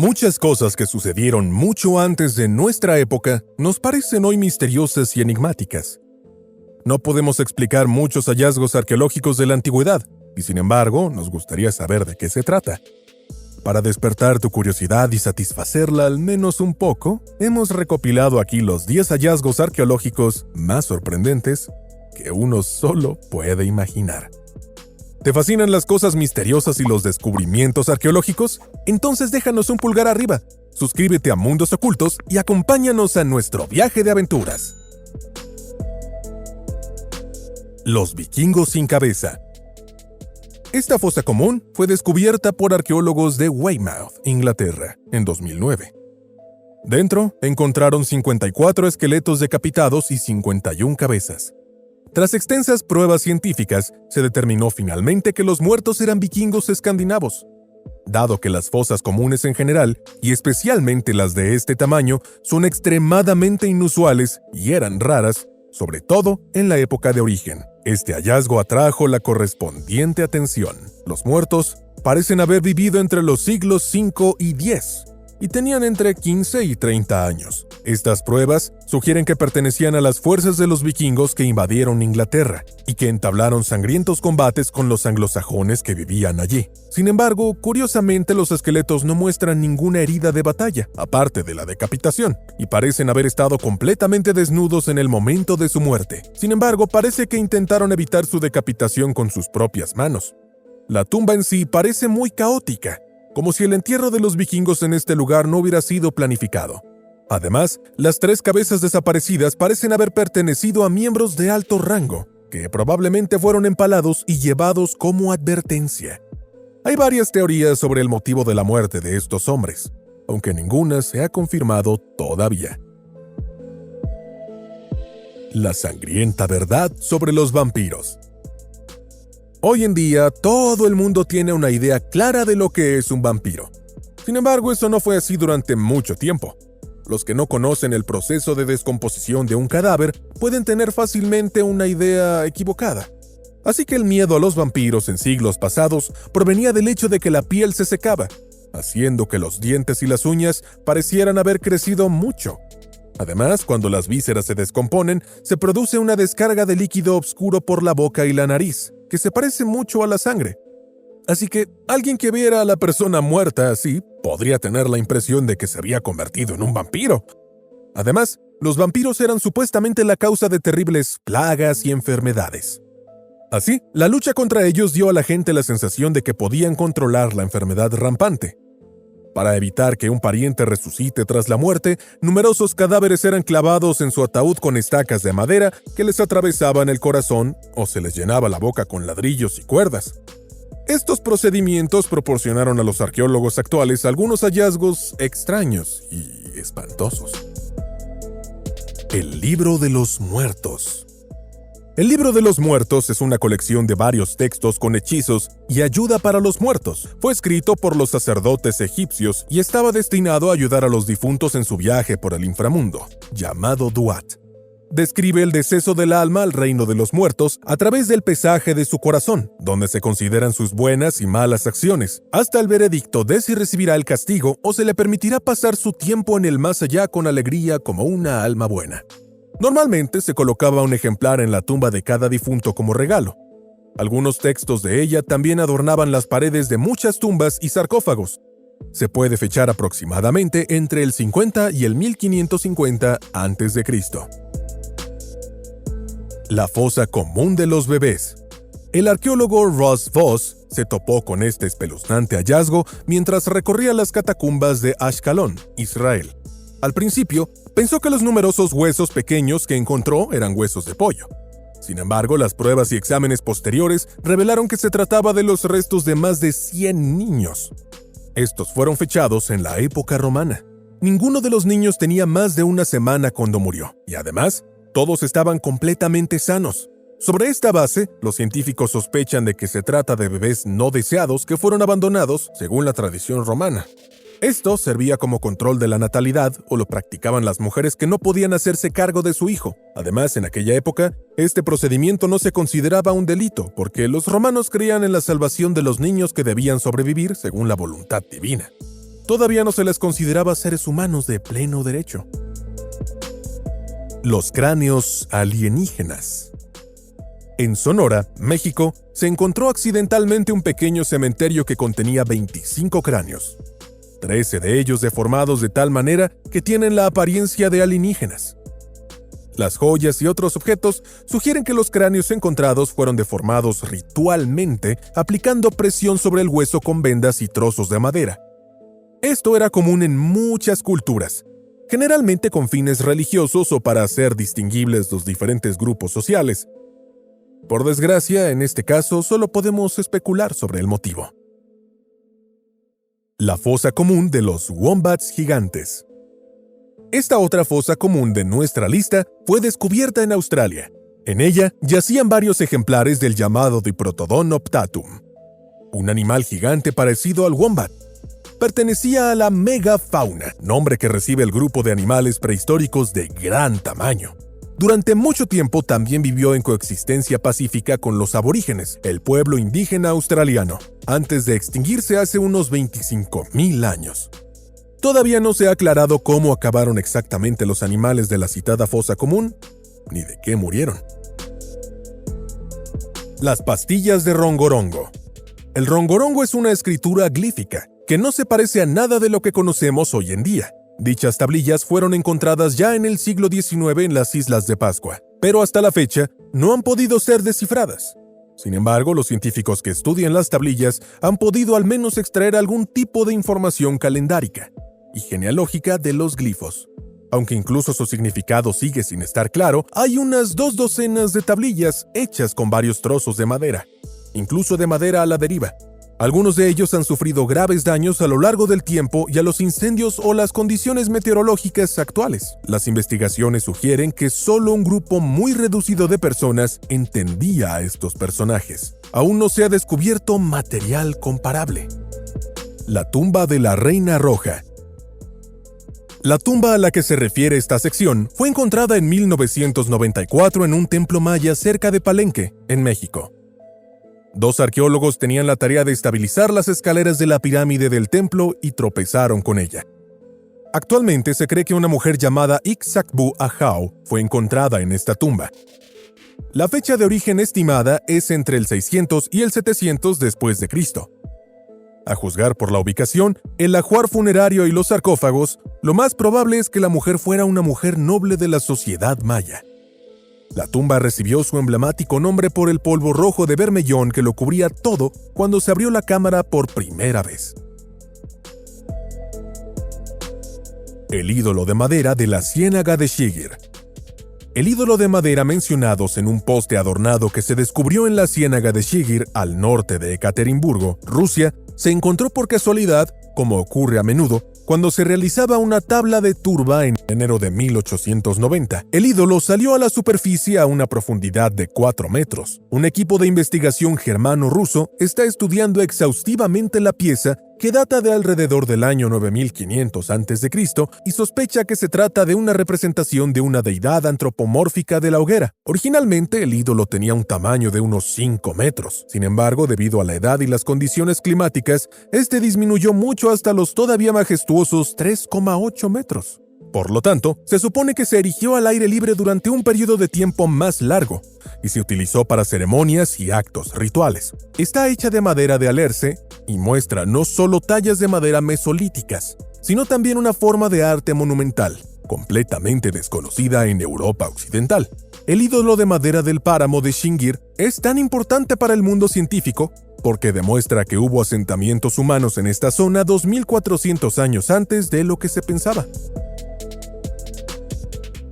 Muchas cosas que sucedieron mucho antes de nuestra época nos parecen hoy misteriosas y enigmáticas. No podemos explicar muchos hallazgos arqueológicos de la antigüedad, y sin embargo, nos gustaría saber de qué se trata. Para despertar tu curiosidad y satisfacerla al menos un poco, hemos recopilado aquí los 10 hallazgos arqueológicos más sorprendentes que uno solo puede imaginar. ¿Te fascinan las cosas misteriosas y los descubrimientos arqueológicos? Entonces déjanos un pulgar arriba, suscríbete a Mundos Ocultos y acompáñanos a nuestro viaje de aventuras. Los vikingos sin cabeza. Esta fosa común fue descubierta por arqueólogos de Weymouth, Inglaterra, en 2009. Dentro encontraron 54 esqueletos decapitados y 51 cabezas. Tras extensas pruebas científicas, se determinó finalmente que los muertos eran vikingos escandinavos. Dado que las fosas comunes en general, y especialmente las de este tamaño, son extremadamente inusuales y eran raras, sobre todo en la época de origen, este hallazgo atrajo la correspondiente atención. Los muertos parecen haber vivido entre los siglos V y X, y tenían entre 15 y 30 años. Estas pruebas sugieren que pertenecían a las fuerzas de los vikingos que invadieron Inglaterra y que entablaron sangrientos combates con los anglosajones que vivían allí. Sin embargo, curiosamente los esqueletos no muestran ninguna herida de batalla, aparte de la decapitación, y parecen haber estado completamente desnudos en el momento de su muerte. Sin embargo, parece que intentaron evitar su decapitación con sus propias manos. La tumba en sí parece muy caótica, como si el entierro de los vikingos en este lugar no hubiera sido planificado. Además, las 3 cabezas desaparecidas parecen haber pertenecido a miembros de alto rango, que probablemente fueron empalados y llevados como advertencia. Hay varias teorías sobre el motivo de la muerte de estos hombres, aunque ninguna se ha confirmado todavía. La sangrienta verdad sobre los vampiros. Hoy en día, todo el mundo tiene una idea clara de lo que es un vampiro. Sin embargo, eso no fue así durante mucho tiempo. Los que no conocen el proceso de descomposición de un cadáver pueden tener fácilmente una idea equivocada. Así que el miedo a los vampiros en siglos pasados provenía del hecho de que la piel se secaba, haciendo que los dientes y las uñas parecieran haber crecido mucho. Además, cuando las vísceras se descomponen, se produce una descarga de líquido oscuro por la boca y la nariz, que se parece mucho a la sangre. Así que alguien que viera a la persona muerta así podría tener la impresión de que se había convertido en un vampiro. Además, los vampiros eran supuestamente la causa de terribles plagas y enfermedades. Así, la lucha contra ellos dio a la gente la sensación de que podían controlar la enfermedad rampante. Para evitar que un pariente resucite tras la muerte, numerosos cadáveres eran clavados en su ataúd con estacas de madera que les atravesaban el corazón o se les llenaba la boca con ladrillos y cuerdas. Estos procedimientos proporcionaron a los arqueólogos actuales algunos hallazgos extraños y espantosos. El Libro de los Muertos. El Libro de los Muertos es una colección de varios textos con hechizos y ayuda para los muertos. Fue escrito por los sacerdotes egipcios y estaba destinado a ayudar a los difuntos en su viaje por el inframundo, llamado Duat. Describe el deceso del alma al reino de los muertos a través del pesaje de su corazón, donde se consideran sus buenas y malas acciones, hasta el veredicto de si recibirá el castigo o se le permitirá pasar su tiempo en el más allá con alegría como una alma buena. Normalmente se colocaba un ejemplar en la tumba de cada difunto como regalo. Algunos textos de ella también adornaban las paredes de muchas tumbas y sarcófagos. Se puede fechar aproximadamente entre el 50 y el 1550 a.C. La fosa común de los bebés. El arqueólogo Ross Voss se topó con este espeluznante hallazgo mientras recorría las catacumbas de Ashkelon, Israel. Al principio, pensó que los numerosos huesos pequeños que encontró eran huesos de pollo. Sin embargo, las pruebas y exámenes posteriores revelaron que se trataba de los restos de más de 100 niños. Estos fueron fechados en la época romana. Ninguno de los niños tenía más de una semana cuando murió, y además, todos estaban completamente sanos. Sobre esta base, los científicos sospechan de que se trata de bebés no deseados que fueron abandonados, según la tradición romana. Esto servía como control de la natalidad o lo practicaban las mujeres que no podían hacerse cargo de su hijo. Además, en aquella época, este procedimiento no se consideraba un delito porque los romanos creían en la salvación de los niños que debían sobrevivir según la voluntad divina. todavía no se les consideraba seres humanos de pleno derecho. Los cráneos alienígenas. En Sonora, México, se encontró accidentalmente un pequeño cementerio que contenía 25 cráneos, 13 de ellos deformados de tal manera que tienen la apariencia de alienígenas. Las joyas y otros objetos sugieren que los cráneos encontrados fueron deformados ritualmente aplicando presión sobre el hueso con vendas y trozos de madera. Esto era común en muchas culturas, generalmente con fines religiosos o para hacer distinguibles los diferentes grupos sociales. Por desgracia, en este caso, solo podemos especular sobre el motivo. La fosa común de los wombats gigantes. Esta otra fosa común de nuestra lista fue descubierta en Australia. En ella yacían varios ejemplares del llamado Diprotodon optatum, un animal gigante parecido al wombat. Pertenecía a la megafauna, nombre que recibe el grupo de animales prehistóricos de gran tamaño. Durante mucho tiempo también vivió en coexistencia pacífica con los aborígenes, el pueblo indígena australiano, antes de extinguirse hace unos 25,000 años. Todavía no se ha aclarado cómo acabaron exactamente los animales de la citada fosa común, ni de qué murieron. Las pastillas de rongorongo. El rongorongo es una escritura glífica que no se parece a nada de lo que conocemos hoy en día. Dichas tablillas fueron encontradas ya en el siglo XIX en las Islas de Pascua, pero hasta la fecha no han podido ser descifradas. Sin embargo, los científicos que estudian las tablillas han podido al menos extraer algún tipo de información calendárica y genealógica de los glifos. Aunque incluso su significado sigue sin estar claro, hay unas 2 docenas de tablillas hechas con varios trozos de madera, incluso de madera a la deriva. Algunos de ellos han sufrido graves daños a lo largo del tiempo y a los incendios o las condiciones meteorológicas actuales. Las investigaciones sugieren que solo un grupo muy reducido de personas entendía a estos personajes. Aún no se ha descubierto material comparable. La tumba de la Reina Roja. La tumba a la que se refiere esta sección fue encontrada en 1994 en un templo maya cerca de Palenque, en México. 2 arqueólogos tenían la tarea de estabilizar las escaleras de la pirámide del templo y tropezaron con ella. Actualmente se cree que una mujer llamada Ixacbu Ahau fue encontrada en esta tumba. La fecha de origen estimada es entre el 600 y el 700 después de Cristo. A juzgar por la ubicación, el ajuar funerario y los sarcófagos, lo más probable es que la mujer fuera una mujer noble de la sociedad maya. La tumba recibió su emblemático nombre por el polvo rojo de bermellón que lo cubría todo cuando se abrió la cámara por primera vez. El ídolo de madera de la Ciénaga de Shigir. El ídolo de madera mencionados en un poste adornado que se descubrió en la Ciénaga de Shigir, al norte de Ekaterimburgo, Rusia, se encontró por casualidad, como ocurre a menudo, cuando se realizaba una tabla de turba en enero de 1890. El ídolo salió a la superficie a una profundidad de 4 metros. Un equipo de investigación germano-ruso está estudiando exhaustivamente la pieza que data de alrededor del año 9500 a.C. y sospecha que se trata de una representación de una deidad antropomórfica de la hoguera. Originalmente, el ídolo tenía un tamaño de unos 5 metros. Sin embargo, debido a la edad y las condiciones climáticas, este disminuyó mucho hasta los todavía majestuosos 3,8 metros. Por lo tanto, se supone que se erigió al aire libre durante un periodo de tiempo más largo y se utilizó para ceremonias y actos rituales. Está hecha de madera de alerce y muestra no solo tallas de madera mesolíticas, sino también una forma de arte monumental, completamente desconocida en Europa Occidental. El ídolo de madera del páramo de Shingir es tan importante para el mundo científico porque demuestra que hubo asentamientos humanos en esta zona 2400 años antes de lo que se pensaba.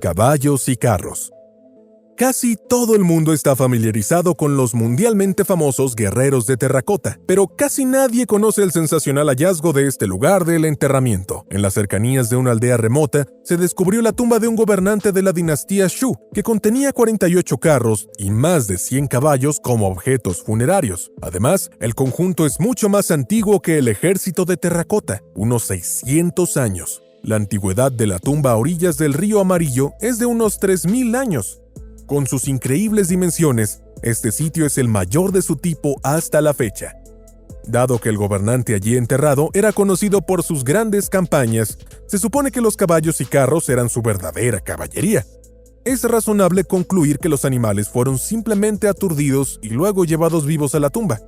Caballos y carros. Casi todo el mundo está familiarizado con los mundialmente famosos guerreros de terracota, pero casi nadie conoce el sensacional hallazgo de este lugar del enterramiento. En las cercanías de una aldea remota, se descubrió la tumba de un gobernante de la dinastía Shu, que contenía 48 carros y más de 100 caballos como objetos funerarios. Además, el conjunto es mucho más antiguo que el ejército de terracota, unos 600 años. La antigüedad de la tumba a orillas del río Amarillo es de unos 3000 años. Con sus increíbles dimensiones, este sitio es el mayor de su tipo hasta la fecha. Dado que el gobernante allí enterrado era conocido por sus grandes campañas, se supone que los caballos y carros eran su verdadera caballería. Es razonable concluir que los animales fueron simplemente aturdidos y luego llevados vivos a la tumba,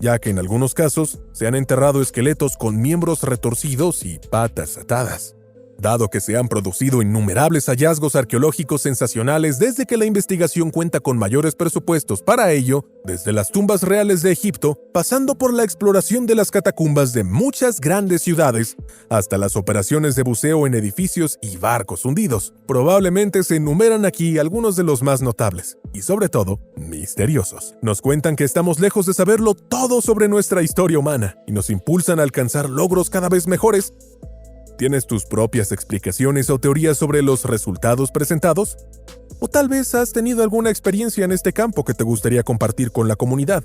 ya que en algunos casos se han enterrado esqueletos con miembros retorcidos y patas atadas. Dado que se han producido innumerables hallazgos arqueológicos sensacionales desde que la investigación cuenta con mayores presupuestos para ello, desde las tumbas reales de Egipto, pasando por la exploración de las catacumbas de muchas grandes ciudades, hasta las operaciones de buceo en edificios y barcos hundidos, probablemente se enumeran aquí algunos de los más notables, y sobre todo, misteriosos. Nos cuentan que estamos lejos de saberlo todo sobre nuestra historia humana, y nos impulsan a alcanzar logros cada vez mejores. ¿Tienes tus propias explicaciones o teorías sobre los resultados presentados? ¿O tal vez has tenido alguna experiencia en este campo que te gustaría compartir con la comunidad?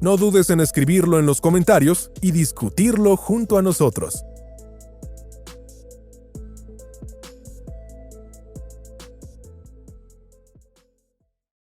No dudes en escribirlo en los comentarios y discutirlo junto a nosotros.